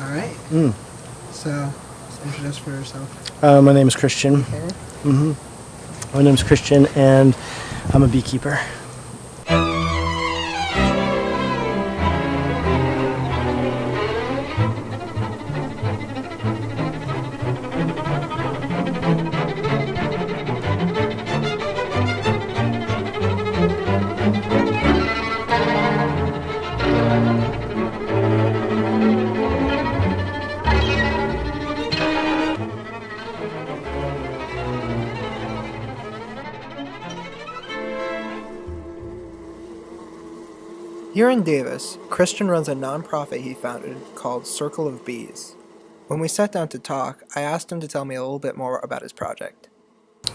All right. So, just introduce for yourself. My name is Christian. Okay. My name is Christian, and I'm a beekeeper. Here in Davis, Christian runs a nonprofit he founded called Circle of Bees. When we sat down to talk, I asked him to tell me a little bit more about his project.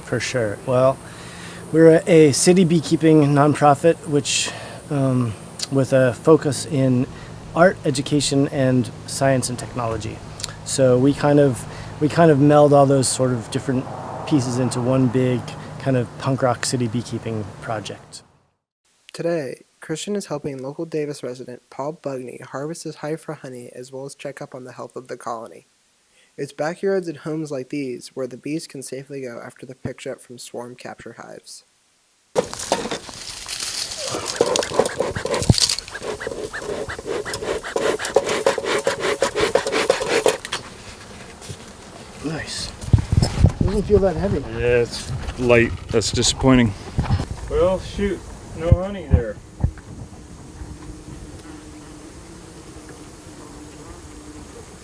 For sure. Well, we're a city beekeeping nonprofit, which, with a focus in art, education, and science and technology. So we kind of meld all those sort of different pieces into one big kind of punk rock city beekeeping project. Today, Christian is helping local Davis resident Paul Bugney harvest his hive for honey as well as check up on the health of the colony. It's backyards and homes like these where the bees can safely go after they're picked up from swarm capture hives. Nice. Doesn't feel that heavy. Yeah, it's light. That's disappointing. Well, shoot. No honey there.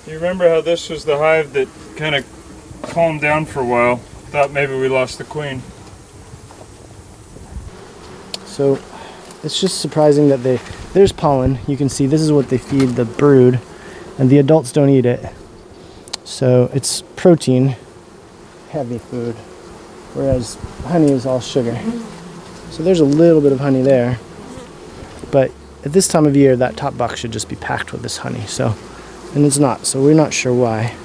You remember how this was the hive that kind of calmed down for a while? Thought maybe we lost the queen. So it's just surprising that there's pollen. You can see this is what they feed the brood, and the adults don't eat it. So it's protein, heavy food, whereas honey is all sugar. So there's a little bit of honey there, but at this time of year, that top box should just be packed with this honey. And it's not, so we're not sure why.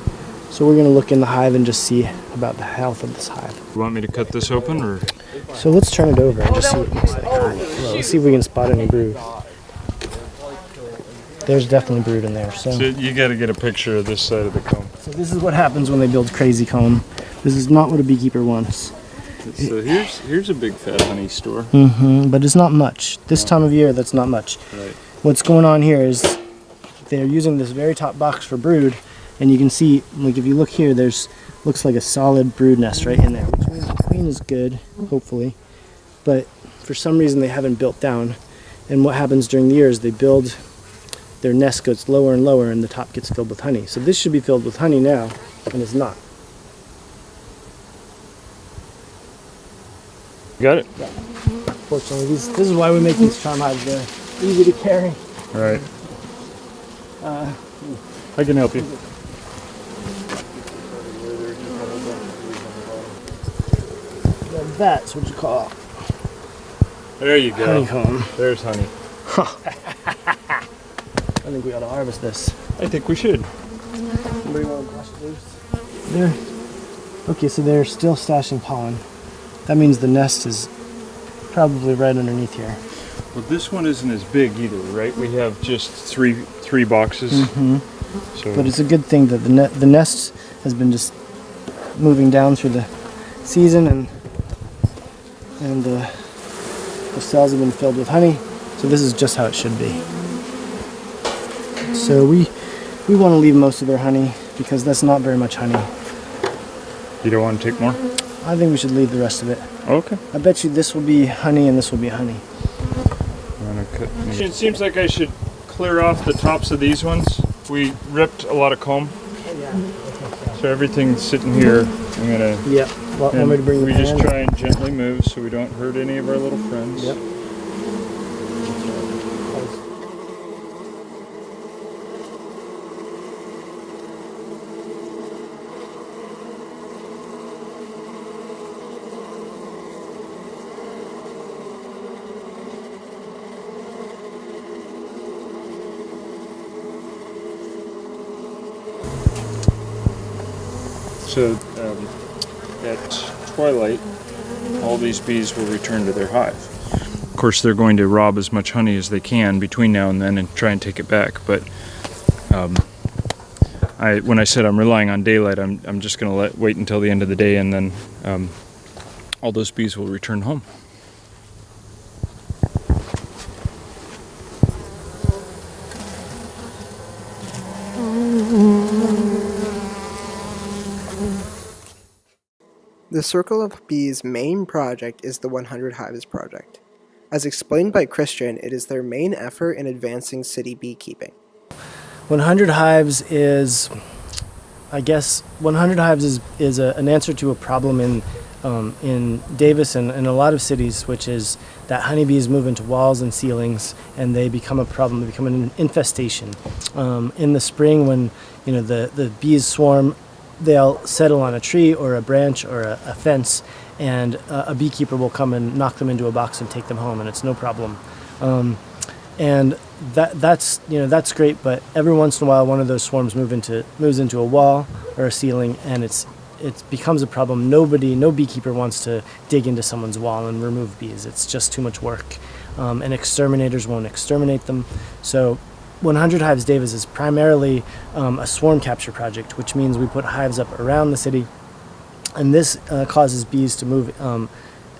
So we're gonna look in the hive and just see about the health of this hive. You want me to cut this open, or? So let's turn it over and just see what it looks like. Well, let's see if we can spot any brood. There's definitely brood in there. So you got to get a picture of this side of the comb. So this is what happens when they build crazy comb. This is not what a beekeeper wants. So here's a big fat honey store. But it's not much. This time of year, that's not much. Right. What's going on here is they're using this very top box for brood, and you can see, like if you look here, looks like a solid brood nest right in there, which means the queen is good, hopefully. But for some reason they haven't built down, and what happens during the year is they build, their nest gets lower and lower, and the top gets filled with honey. So this should be filled with honey now, and it's not. Got it? Yeah. Fortunately, this is why we make these charm hives. They're easy to carry. Right. I can help you. That's what you call There you go. honeycomb. There's honey. I think we ought to harvest this. I think we should. Somebody want to brush it loose? There. Okay, so they're still stashing pollen. That means the nest is probably right underneath here. Well, this one isn't as big either, right? We have just three boxes. So, But it's a good thing that the nest has been just moving down through the season, and the cells have been filled with honey. So this is just how it should be. So we want to leave most of their honey because that's not very much honey. you don't want to take more? I think we should leave the rest of it. Okay. I bet you this will be honey and this will be honey. It seems like I should clear off the tops of these ones. We ripped a lot of comb, so everything's sitting here. I'm gonna. Yep. Want me to bring the we pan? just try and gently move so we don't hurt any of our little friends. Yep. So at twilight, all these bees will return to their hive. Of course, they're going to rob as much honey as they can between now and then and try and take it back. But when I said I'm relying on daylight, I'm just going to wait until the end of the day, and then all those bees will return home. The Circle of Bees' main project is the 100 Hives project. As explained by Christian, it is their main effort in advancing city beekeeping. 100 Hives is, I guess, 100 Hives is an answer to a problem in Davis and in a lot of cities, which is that honeybees move into walls and ceilings, and they become a problem. They become an infestation. In the spring, when the bees swarm, they'll settle on a tree or a branch or a fence, and a beekeeper will come and knock them into a box and take them home, and it's no problem. And that's great, but every once in a while, one of those swarms moves into a wall or a ceiling, and it becomes a problem. No beekeeper wants to dig into someone's wall and remove bees. It's just too much work, and exterminators won't exterminate them. So 100 Hives Davis is primarily a swarm capture project, which means we put hives up around the city, and this causes bees to move.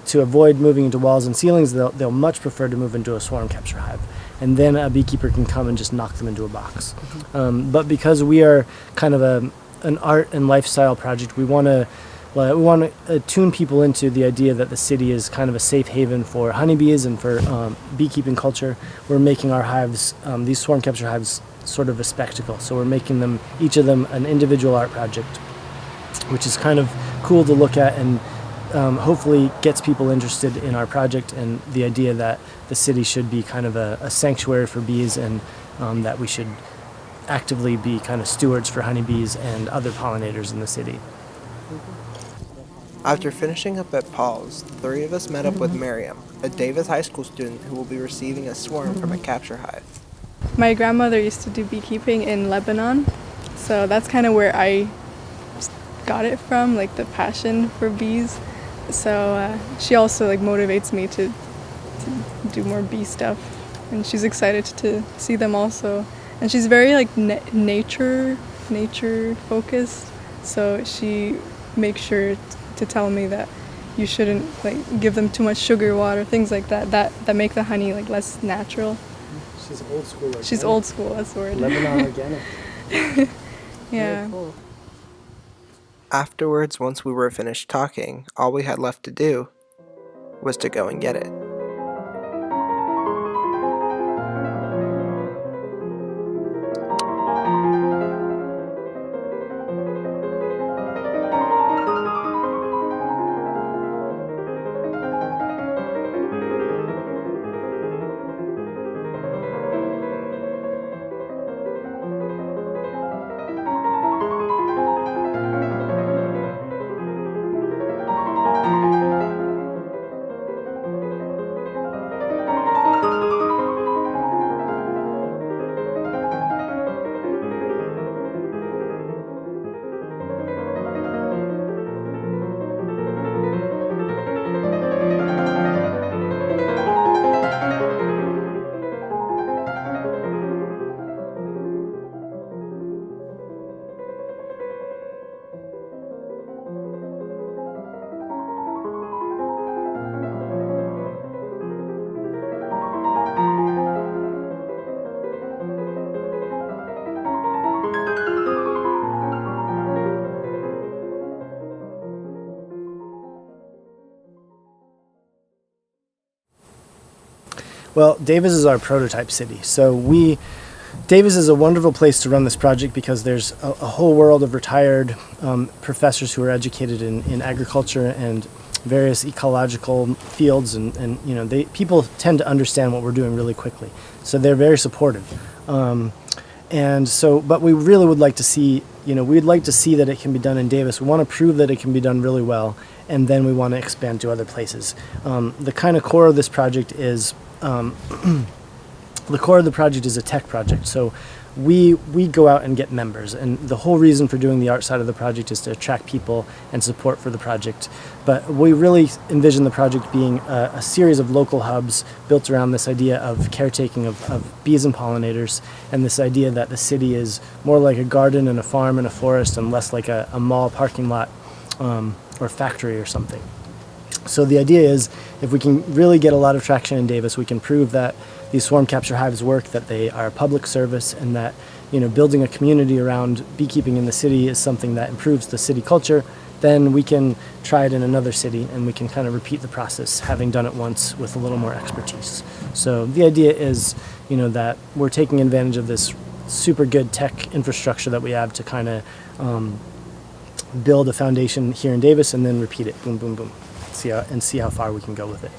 To avoid moving into walls and ceilings, they'll much prefer to move into a swarm capture hive, and then a beekeeper can come and just knock them into a box. But because we are kind of an art and lifestyle project, we want to tune people into the idea that the city is kind of a safe haven for honeybees and for beekeeping culture. We're making our hives, these swarm capture hives, sort of a spectacle. So we're making them, each of them, an individual art project, which is kind of cool to look at, and hopefully gets people interested in our project and the idea that the city should be kind of a sanctuary for bees, and that we should actively be kind of stewards for honeybees and other pollinators in the city. After finishing up at Paul's, the three of us met up with Miriam, a Davis High School student who will be receiving a swarm from a capture hive. My grandmother used to do beekeeping in Lebanon, so that's kind of where I got it from, like the passion for bees. So she also motivates me to do more bee stuff, and she's excited to see them also. And she's very nature focused, so she makes sure to tell me that you shouldn't give them too much sugar water, things like that make the honey less natural. She's old school. Organic. She's old school, that's the word. Lebanon organic. Yeah. Very cool. Afterwards, once we were finished talking, all we had left to do was to go and get it. Well, Davis is our prototype city. So Davis is a wonderful place to run this project because there's a whole world of retired professors who are educated in agriculture and various ecological fields, and people tend to understand what we're doing really quickly. So they're very supportive. But we really would like to see, we'd like to see that it can be done in Davis. We want to prove that it can be done really well, and then we want to expand to other places. The kind of core of this project is The core of the project is a tech project, so we go out and get members, and the whole reason for doing the art side of the project is to attract people and support for the project. But we really envision the project being a series of local hubs built around this idea of caretaking of bees and pollinators, and this idea that the city is more like a garden and a farm and a forest and less like a mall parking lot or factory or something. So the idea is, if we can really get a lot of traction in Davis, we can prove that these swarm capture hives work, that they are a public service, and that, you know, building a community around beekeeping in the city is something that improves the city culture. Then we can try it in another city, and we can kind of repeat the process, having done it once with a little more expertise. So the idea is, you know, that we're taking advantage of this super good tech infrastructure that we have to kind of build a foundation here in Davis, and then repeat it, boom, boom, boom, see how far we can go with it.